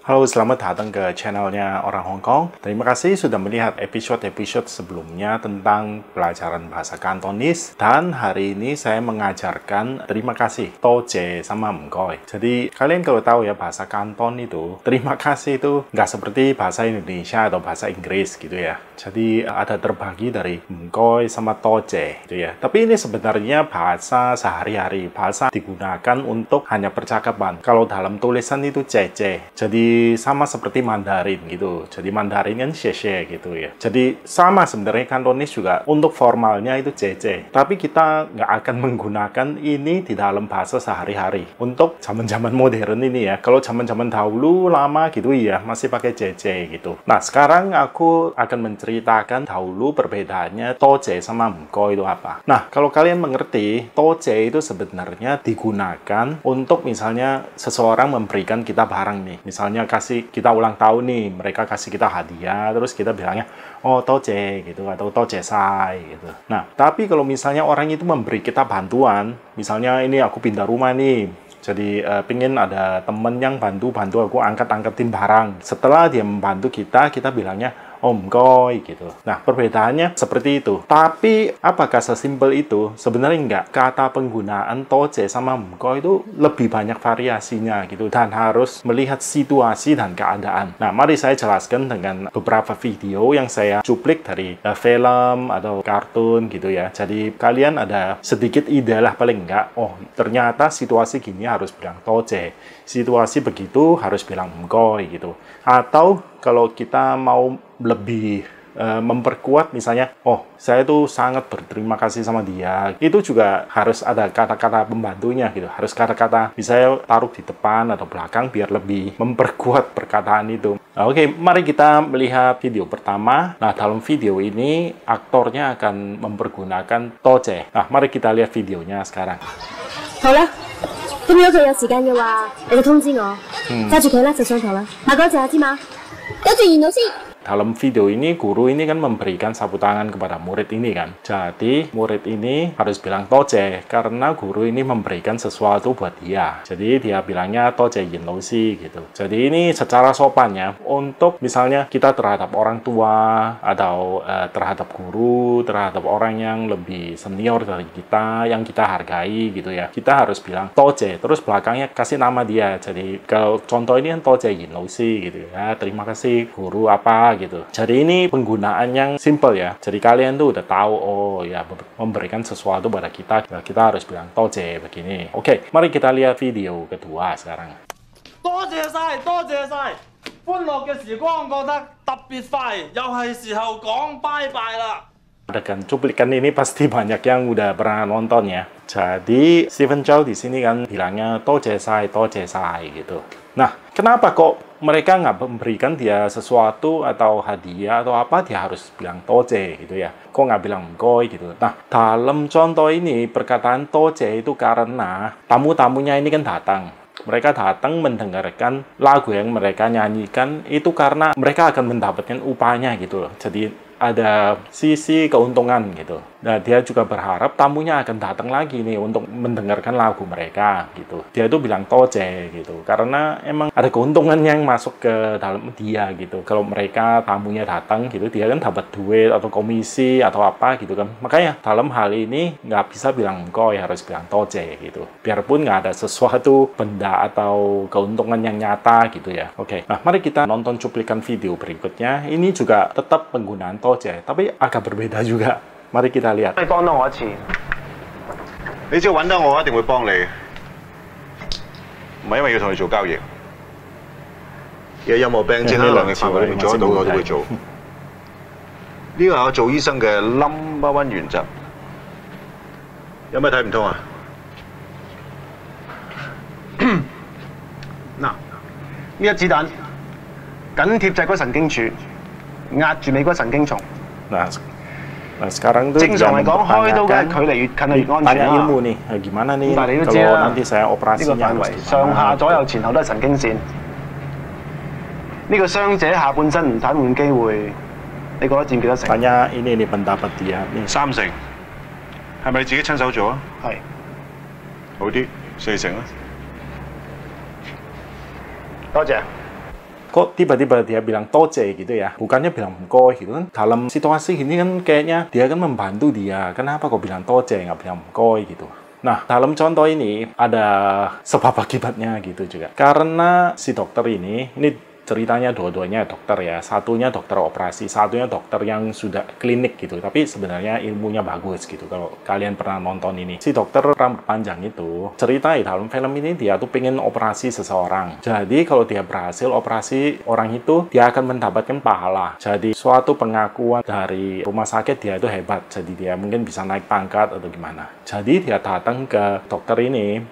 Halo, selamat datang ke channelnya Orang Hong Kong. Terima kasih sudah melihat episode-episode sebelumnya tentang pelajaran bahasa Kantonis. Dan hari ini saya mengajarkan terima kasih, toje sama mengkoi. Jadi kalian kalau tahu ya bahasa Kanton itu, terima kasih itu nggak seperti bahasa Indonesia atau bahasa Inggris gitu ya. Jadi ada terbagi dari mengkoi sama toje gitu ya. Tapi ini sebenarnya bahasa sehari-hari, bahasa digunakan untuk hanya percakapan. Kalau dalam tulisan itu cece. Jadi sama seperti Mandarin gitu. Jadi Mandarin kan xie gitu ya. Jadi sama sebenarnya Kantonis juga untuk formalnya itu cece. Tapi kita nggak akan menggunakan ini di dalam bahasa sehari-hari. Untuk zaman-zaman modern ini ya. Kalau zaman-zaman dahulu lama gitu ya masih pakai cece gitu. Nah sekarang aku akan menceritakan dahulu perbedaannya toje sama mengkoi itu apa. Nah kalau kalian mengerti, toje itu sebenarnya digunakan untuk misalnya seseorang memberikan kita barang nih. Misalnya kasih kita ulang tahun nih, mereka kasih kita hadiah, terus kita bilangnya oh toje gitu atau toje sai gitu. Nah tapi kalau misalnya orang itu memberi kita bantuan, misalnya ini aku pindah rumah nih, jadi pingin ada temen yang bantu aku angkat-angkatin barang. Setelah dia membantu kita bilangnya om koi gitu. Nah perbedaannya seperti itu. Tapi apakah sesimpel itu? Sebenarnya enggak. Kata penggunaan toje sama mengkoi itu lebih banyak variasinya gitu. Dan harus melihat situasi dan keadaan. Nah mari saya jelaskan dengan beberapa video yang saya cuplik dari film atau kartun gitu ya. Jadi kalian ada sedikit ide lah paling enggak. Oh ternyata situasi gini harus bilang toje. Situasi begitu harus bilang mengkoi gitu. Atau kalau kita mau lebih memperkuat misalnya, oh saya tuh sangat berterima kasih sama dia, itu juga harus ada kata-kata pembantunya gitu, harus kata-kata misalnya taruh di depan atau belakang biar lebih memperkuat perkataan itu. Nah, oke, mari kita melihat video pertama. Nah dalam video ini aktornya akan mempergunakan toje. Nah mari kita lihat videonya sekarang. 好啦，咁如果佢有時間嘅話，你就通知我，揸住佢啦，就上堂啦。下個謝知嘛？跟住嚴老師。 Dalam video ini, guru ini kan memberikan sapu tangan kepada murid ini kan. Jadi, murid ini harus bilang toje, karena guru ini memberikan sesuatu buat dia. Jadi, dia bilangnya toje yin lo si gitu. Jadi, ini secara sopannya, untuk misalnya kita terhadap orang tua, atau terhadap guru, terhadap orang yang lebih senior dari kita, yang kita hargai gitu ya. Kita harus bilang toje, terus belakangnya kasih nama dia. Jadi, kalau contoh ini kan toje yin lo si gitu ya. Terima kasih guru apa gitu. Jadi ini penggunaan yang simple ya. Jadi kalian tuh udah tahu oh ya memberikan sesuatu pada kita harus bilang toje begini. Oke, mari kita lihat video kedua sekarang. 多謝晒，歡樂嘅時光過得特別快，又係時候講拜拜啦。 Adegan cuplikan ini pasti banyak yang udah pernah nonton ya. Jadi Stephen Chow di sini kan bilangnya toje sai gitu. Nah, kenapa kok mereka nggak memberikan dia sesuatu atau hadiah atau apa dia harus bilang toje gitu ya? Kok nggak bilang mengkoi gitu? Nah, dalam contoh ini perkataan toje itu karena tamu-tamunya ini kan datang. Mereka datang mendengarkan lagu yang mereka nyanyikan itu karena mereka akan mendapatkan upahnya gitu loh. Jadi ada sisi keuntungan gitu. Nah, dia juga berharap tamunya akan datang lagi nih untuk mendengarkan lagu mereka gitu. Dia itu bilang toje gitu. Karena emang ada keuntungan yang masuk ke dalam dia gitu. Kalau mereka tamunya datang gitu, dia kan dapat duit atau komisi atau apa gitu kan. Makanya dalam hal ini nggak bisa bilang mengkoi, harus bilang toje gitu. Biarpun nggak ada sesuatu benda atau keuntungan yang nyata gitu ya. Oke, nah mari kita nonton cuplikan video berikutnya. Ini juga tetap penggunaan toje, tapi agak berbeda juga. Mari kita lihat. 你幫到我一次，你只要揾得我，一定會幫你。唔係因為要同你做交易。有任何病症喺量力範圍裏面做得到，我都會做。呢個係我做醫生嘅 number one 原則。有咩睇唔通啊？嗱，呢一子彈緊貼脊骨神經柱，壓住尾骨神經叢。 Nah sekarang tuh 正常嚟講，開刀嘅距離越近就越安全 tanya 啦。 ilmu nih, gimana nih 但係你都知 kalau 啦， nanti saya 呢個 operasinya 範 harus 圍 gimana, 上下左右前後都係神經線。呢個傷者下半身唔癱瘓機會，你覺得佔幾多成？ Tanya ini nih pendapat dia nih. 3成，係咪你自己親手做啊？係。好啲，4成啊。多謝。kok tiba-tiba dia bilang toce gitu ya, bukannya bilang mengkoi gitu kan. Dalam situasi ini kan kayaknya dia kan membantu dia, kenapa kok bilang toce nggak bilang mengkoi gitu. Nah, dalam contoh ini ada sebab akibatnya gitu juga. Karena si dokter ini ceritanya dua-duanya dokter ya. Satunya dokter operasi, satunya dokter yang sudah klinik gitu. Tapi sebenarnya ilmunya bagus gitu. Kalau kalian pernah nonton ini. Si dokter rambut panjang itu, cerita dalam film ini dia tuh pengen operasi seseorang. Jadi kalau dia berhasil operasi orang itu, dia akan mendapatkan pahala. Jadi suatu pengakuan dari rumah sakit dia itu hebat. Jadi dia mungkin bisa naik pangkat atau gimana. Jadi dia datang ke dokter ini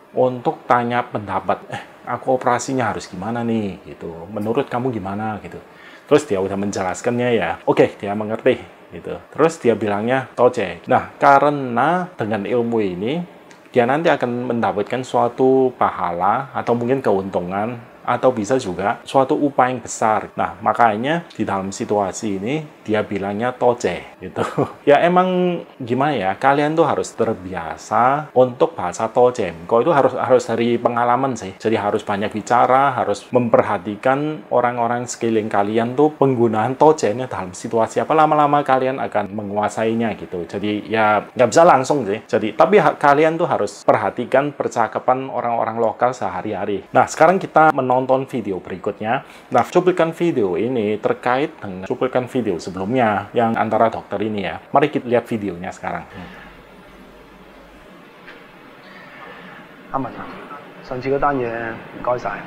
untuk tanya pendapat, aku operasinya harus gimana nih gitu, menurut kamu gimana gitu. Terus dia udah menjelaskannya ya, oke, dia mengerti gitu. Terus dia bilangnya toce. Nah, karena dengan ilmu ini dia nanti akan mendapatkan suatu pahala atau mungkin keuntungan atau bisa juga suatu upah yang besar. Nah, makanya di dalam situasi ini dia bilangnya toce gitu. Ya emang gimana ya, kalian tuh harus terbiasa untuk bahasa toce. Kok itu harus dari pengalaman sih. Jadi harus banyak bicara, harus memperhatikan orang-orang sekeliling kalian tuh penggunaan toce-nya dalam situasi apa, lama-lama kalian akan menguasainya gitu. Jadi ya nggak bisa langsung sih. Jadi tapi kalian tuh harus perhatikan percakapan orang-orang lokal sehari-hari. Nah, sekarang kita menonton video berikutnya. Nah, cuplikan video ini terkait dengan cuplikan video sebelumnya yang antara dokter ini ya. Mari kita lihat videonya sekarang. 阿文啊，上次嗰單嘢唔該晒。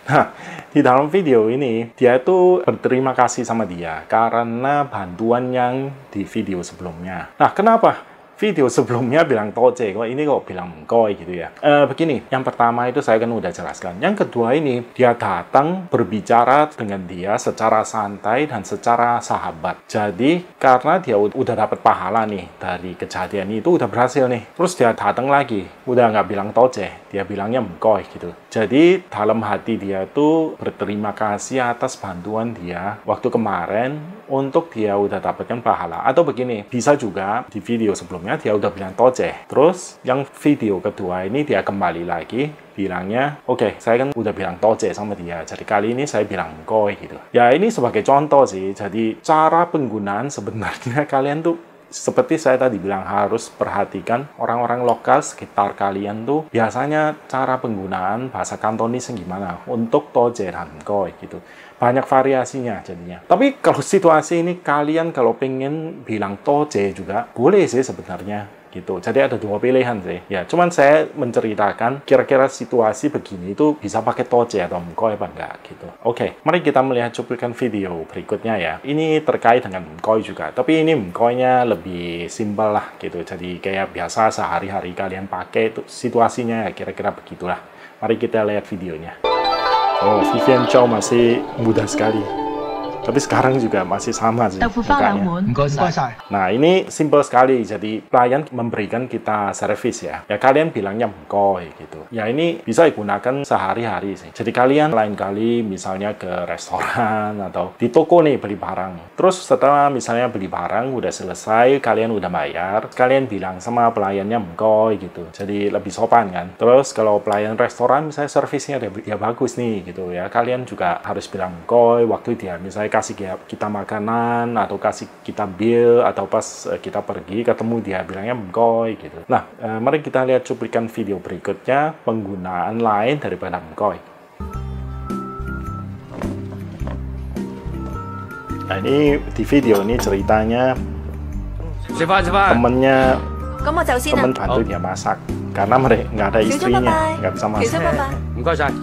Nah, di dalam video ini dia itu berterima kasih sama dia karena bantuan yang di video sebelumnya. Nah, kenapa video sebelumnya bilang toce, kok ini kok bilang mengkoi gitu ya? Begini, yang pertama itu saya kan udah jelaskan. Yang kedua ini, dia datang berbicara dengan dia secara santai dan secara sahabat. Jadi, karena dia udah dapat pahala nih dari kejadian itu, udah berhasil nih. Terus dia datang lagi, udah nggak bilang toce, dia bilangnya mengkoi gitu. Jadi, dalam hati dia tuh berterima kasih atas bantuan dia waktu kemarin untuk dia udah dapatkan pahala. Atau begini, bisa juga di video sebelumnya dia udah bilang toce. Terus yang video kedua ini dia kembali lagi bilangnya, oke, saya kan udah bilang toce sama dia. Jadi kali ini saya bilang mengkoi gitu. Ya ini sebagai contoh sih. Jadi cara penggunaan sebenarnya kalian tuh seperti saya tadi bilang harus perhatikan orang-orang lokal sekitar kalian tuh biasanya cara penggunaan bahasa Kantonis gimana untuk toce dan mengkoi gitu. Banyak variasinya jadinya. Tapi kalau situasi ini kalian kalau pengen bilang toce juga boleh sih sebenarnya gitu. Jadi ada dua pilihan sih. Ya, cuman saya menceritakan kira-kira situasi begini itu bisa pakai toce atau mengkoi apa enggak gitu. Oke, mari kita melihat cuplikan video berikutnya ya. Ini terkait dengan mengkoi juga. Tapi ini mengkoinya lebih simpel lah gitu. Jadi kayak biasa sehari-hari kalian pakai itu situasinya ya kira-kira begitulah. Mari kita lihat videonya. Oh, Vivian Chow masih muda sekali. Tapi sekarang juga masih sama sih mukanya. Nah, ini simple sekali. Jadi pelayan memberikan kita servis ya. Ya kalian bilangnya mengkoi gitu. Ya ini bisa digunakan sehari-hari sih. Jadi kalian lain kali misalnya ke restoran atau di toko nih beli barang. Terus setelah misalnya beli barang udah selesai, kalian udah bayar, kalian bilang sama pelayannya mengkoi gitu. Jadi lebih sopan kan. Terus kalau pelayan restoran misalnya servisnya ya bagus nih gitu ya. Kalian juga harus bilang mengkoi waktu dia misalnya kasih kita makanan atau kasih kita bill atau pas kita pergi ketemu dia bilangnya mengkoi gitu. Nah, mari kita lihat cuplikan video berikutnya penggunaan lain daripada mengkoi. Nah, ini di video ini ceritanya temennya temen bantu dia masak karena mereka nggak ada istrinya, nggak bisa masak.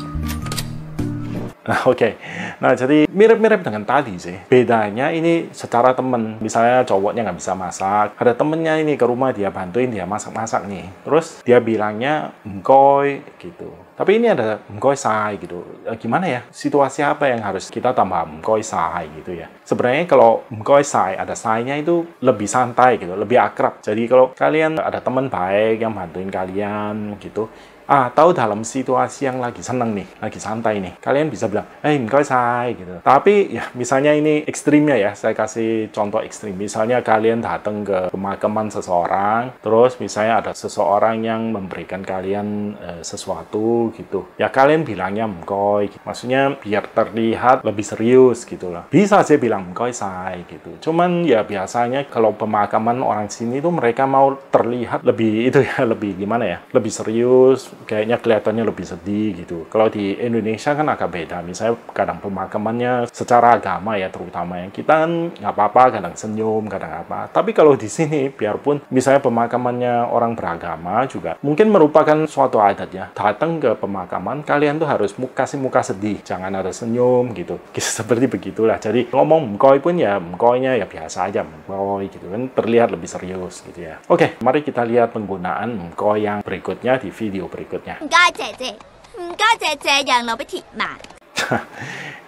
Nah, oke. Nah, jadi mirip-mirip dengan tadi sih. Bedanya ini secara temen. Misalnya cowoknya nggak bisa masak. Ada temennya ini ke rumah dia bantuin dia masak-masak nih. Terus dia bilangnya mengkoi gitu. Tapi ini ada mengkoi sai gitu. Gimana ya? Situasi apa yang harus kita tambah mengkoi sai gitu ya? Sebenarnya kalau mengkoi sai ada sai-nya itu lebih santai gitu, lebih akrab. Jadi kalau kalian ada teman baik yang bantuin kalian gitu, Atau dalam situasi yang lagi seneng nih, lagi santai nih, kalian bisa bilang, mengkoi say, gitu. Tapi ya misalnya ini ekstrimnya ya, saya kasih contoh ekstrim. Misalnya kalian datang ke pemakaman seseorang, terus misalnya ada seseorang yang memberikan kalian sesuatu gitu. Ya kalian bilangnya mengkoi, gitu. Maksudnya biar terlihat lebih serius gitu lah. Bisa saya bilang mengkoi say gitu. Cuman ya biasanya kalau pemakaman orang sini tuh mereka mau terlihat lebih itu ya, lebih gimana ya, lebih serius, kayaknya kelihatannya lebih sedih gitu. Kalau di Indonesia kan agak beda, misalnya kadang pemakamannya secara agama ya, terutama yang kita kan nggak apa-apa, kadang senyum, kadang apa. Tapi kalau di sini biarpun misalnya pemakamannya orang beragama juga mungkin merupakan suatu adat ya, datang ke pemakaman kalian tuh harus kasih muka sedih, jangan ada senyum gitu. Seperti begitulah. Jadi ngomong mengkoi pun ya mengkoinya ya biasa aja, mengkoi gitu kan, terlihat lebih serius gitu ya. Oke, mari kita lihat penggunaan mengkoi yang berikutnya di video berikutnya.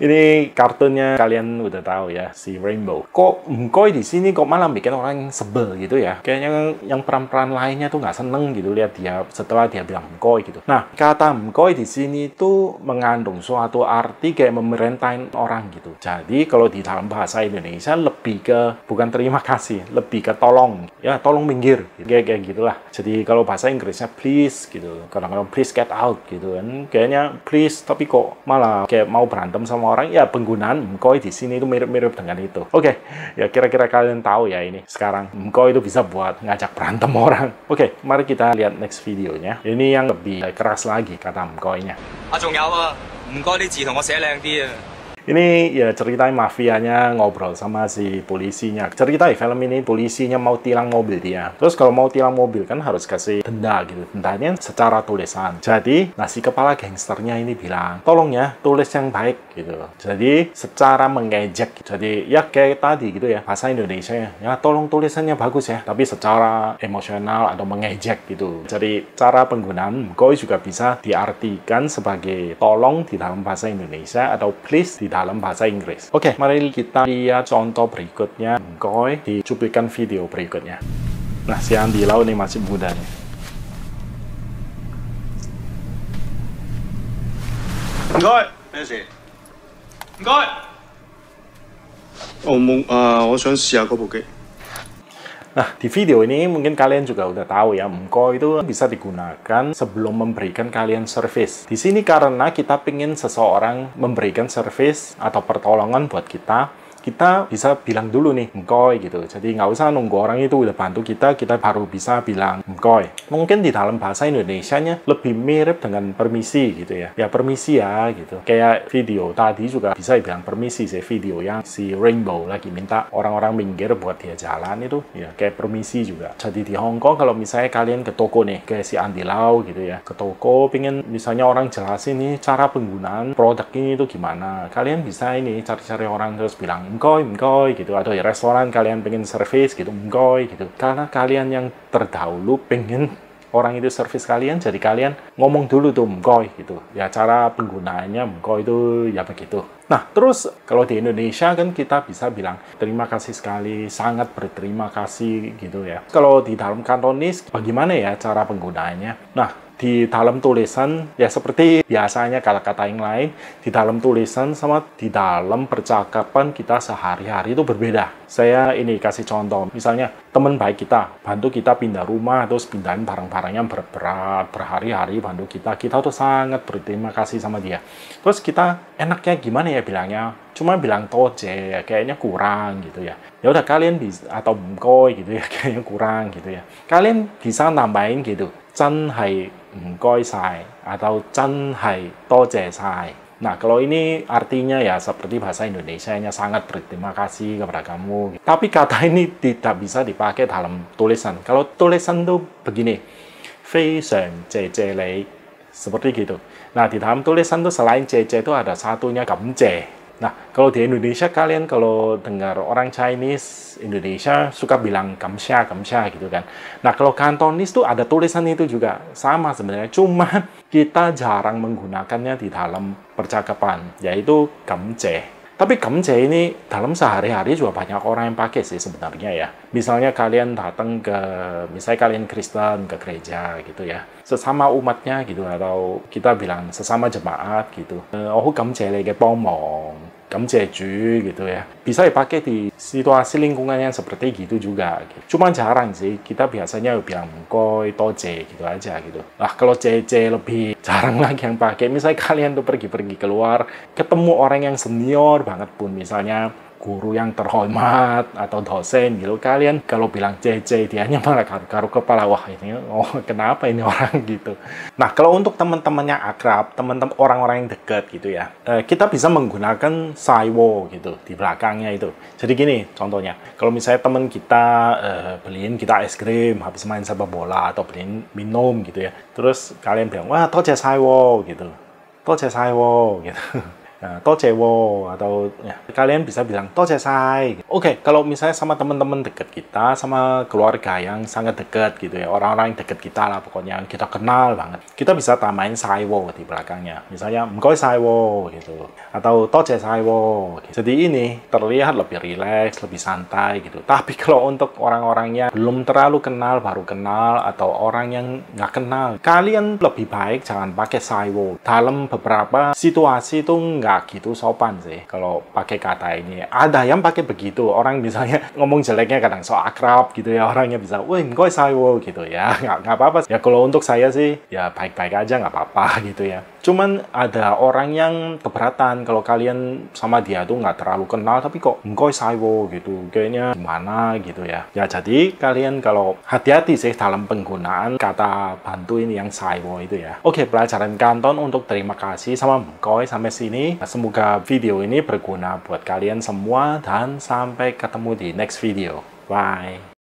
Ini kartunnya kalian udah tahu ya, si Rainbow. Kok mengkoi di sini kok malah bikin orang sebel gitu ya? Kayaknya yang peran-peran lainnya tuh nggak seneng gitu lihat dia setelah dia bilang mengkoi gitu. Nah, kata mengkoi di sini tuh mengandung suatu arti kayak memerintahin orang gitu. Jadi kalau di dalam bahasa Indonesia lebih ke bukan terima kasih, lebih ke tolong. Ya, tolong minggir. Kayak gitulah. Jadi kalau bahasa Inggrisnya please gitu. Kadang-kadang please get out gitu kan. Kayaknya please tapi kok malah kayak mau berantem sama orang, ya penggunaan mengkoi di sini itu mirip-mirip dengan itu. Oke, ya kira-kira kalian tahu ya ini sekarang mengkoi itu bisa buat ngajak berantem orang. Oke, mari kita lihat next videonya. Ini yang lebih keras lagi kata mengkoinya. 仲有啊，唔該啲字同我寫靚啲啊。 Ini ya ceritain mafianya ngobrol sama si polisinya. Cerita di film ini polisinya mau tilang mobil dia. Terus kalau mau tilang mobil kan harus kasih denda gitu. Dendanya secara tulisan. Jadi si kepala gangsternya ini bilang, tolong ya tulis yang baik gitu. Jadi secara mengejek. Jadi ya kayak tadi gitu ya, bahasa Indonesia ya tolong tulisannya bagus ya. Tapi secara emosional atau mengejek gitu. Jadi cara penggunaan mengkoi juga bisa diartikan sebagai tolong di dalam bahasa Indonesia atau please di dalam bahasa Inggris. Oke, mari kita lihat contoh berikutnya mengkoi di cuplikan video berikutnya. Nah, si Andy Lau ini masih muda nih. Mengkoi，咩事？mengkoi。我想試下嗰部機。 Nah, di video ini mungkin kalian juga udah tahu ya, mengkoi itu bisa digunakan sebelum memberikan kalian service. Di sini karena kita pengen seseorang memberikan service atau pertolongan buat kita bisa bilang dulu nih mengkoi gitu. Jadi nggak usah nunggu orang itu udah bantu kita baru bisa bilang mengkoi. Mungkin di dalam bahasa Indonesianya lebih mirip dengan permisi gitu ya. Ya permisi ya gitu. Kayak video tadi juga bisa bilang permisi sih, video yang si Rainbow lagi minta orang-orang minggir buat dia jalan itu ya kayak permisi juga. Jadi di Hong Kong kalau misalnya kalian ke toko nih kayak si Andy Lau gitu ya, ke toko pengen misalnya orang jelasin nih cara penggunaan produk ini itu gimana, kalian bisa ini cari-cari orang terus bilang mengkoi gitu. Atau ya restoran kalian pengen service gitu mengkoi gitu, karena kalian yang terdahulu pengen orang itu servis kalian, jadi kalian ngomong dulu tuh mengkoi gitu ya. Cara penggunaannya mengkoi itu ya begitu. Nah terus kalau di Indonesia kan kita bisa bilang terima kasih sekali, sangat berterima kasih gitu ya. Kalau di dalam Kantonis bagaimana ya cara penggunaannya? Nah di dalam tulisan ya seperti biasanya kata-kata yang lain, di dalam tulisan sama di dalam percakapan kita sehari-hari itu berbeda. Saya ini kasih contoh, misalnya teman baik kita bantu kita pindah rumah, terus pindahin barang-barangnya berat berhari-hari bantu kita tuh sangat berterima kasih sama dia. Terus kita enaknya gimana ya bilangnya? Cuma bilang toje ya kayaknya kurang gitu ya. Ya udah kalian bisa, atau mengkoi gitu ya kayaknya kurang gitu ya. Kalian bisa nambahin gitu, 真係唔該晒 atau 真係多謝晒. Nah, kalau ini artinya ya seperti bahasa Indonesianya sangat berterima kasih kepada kamu. Tapi kata ini tidak bisa dipakai dalam tulisan. Kalau tulisan tuh begini, 非常謝謝你, seperti gitu. Nah, di dalam tulisan tuh selain JJ itu ada satunya 感謝. Nah, kalau di Indonesia kalian kalau dengar orang Chinese Indonesia suka bilang kamsha gitu kan. Nah, kalau Kantonis tuh ada tulisan itu juga sama sebenarnya, cuma kita jarang menggunakannya di dalam percakapan, yaitu kamje. Tapi kamje ini dalam sehari-hari juga banyak orang yang pakai sih sebenarnya ya. Misalnya kalian datang ke, misalnya kalian Kristen ke gereja gitu ya, sesama umatnya gitu, atau kita bilang sesama jemaat gitu. Oh kamje lagi pomong, kamje ju gitu ya. Bisa dipakai di situasi lingkungan yang seperti gitu juga. Gitu. Cuma jarang sih, kita biasanya bilang mengkoi, toje gitu aja gitu. Nah kalau cece lebih jarang lagi yang pakai. Misalnya kalian tuh pergi-pergi keluar, ketemu orang yang senior banget pun, misalnya guru yang terhormat atau dosen gitu, kalian kalau bilang cece, dianya malah garuk kepala, wah ini kenapa ini orang gitu. Nah kalau untuk teman-teman yang akrab, teman-teman orang-orang yang dekat gitu ya, kita bisa menggunakan saiwo gitu di belakangnya itu. Jadi gini contohnya, kalau misalnya teman kita beliin kita es krim habis main sepak bola atau beliin minum gitu ya, terus kalian bilang wah toje saiwo gitu, toje saiwo gitu. Nah, tojewo atau ya, kalian bisa bilang tojesai. Oke, kalau misalnya sama teman-teman dekat kita, sama keluarga yang sangat dekat gitu ya, orang-orang yang dekat kita lah pokoknya, yang kita kenal banget, kita bisa tambahin saiwo di belakangnya. Misalnya mengkoi saiwo gitu, atau tojesaiwo. Gitu. Jadi ini terlihat lebih rileks, lebih santai gitu. Tapi kalau untuk orang-orangnya belum terlalu kenal, baru kenal, atau orang yang nggak kenal, kalian lebih baik jangan pakai saiwo. Dalam beberapa situasi itu nggak gitu sopan sih kalau pakai kata ini. Ada yang pakai begitu, orang misalnya ngomong jeleknya kadang so akrab gitu ya, orangnya bisa woi mengkoi saiwo gitu ya, nggak apa-apa ya. Kalau untuk saya sih ya baik-baik aja, nggak apa-apa gitu ya. Cuman ada orang yang keberatan kalau kalian sama dia tuh nggak terlalu kenal tapi kok mengkoi saiwo gitu, kayaknya gimana gitu ya. Ya jadi kalian kalau hati-hati sih dalam penggunaan kata bantu ini yang saiwo itu ya. Oke, pelajaran kanton untuk terima kasih sama mengkoi sampai sini. Semoga video ini berguna buat kalian semua dan sampai ketemu di next video. Bye.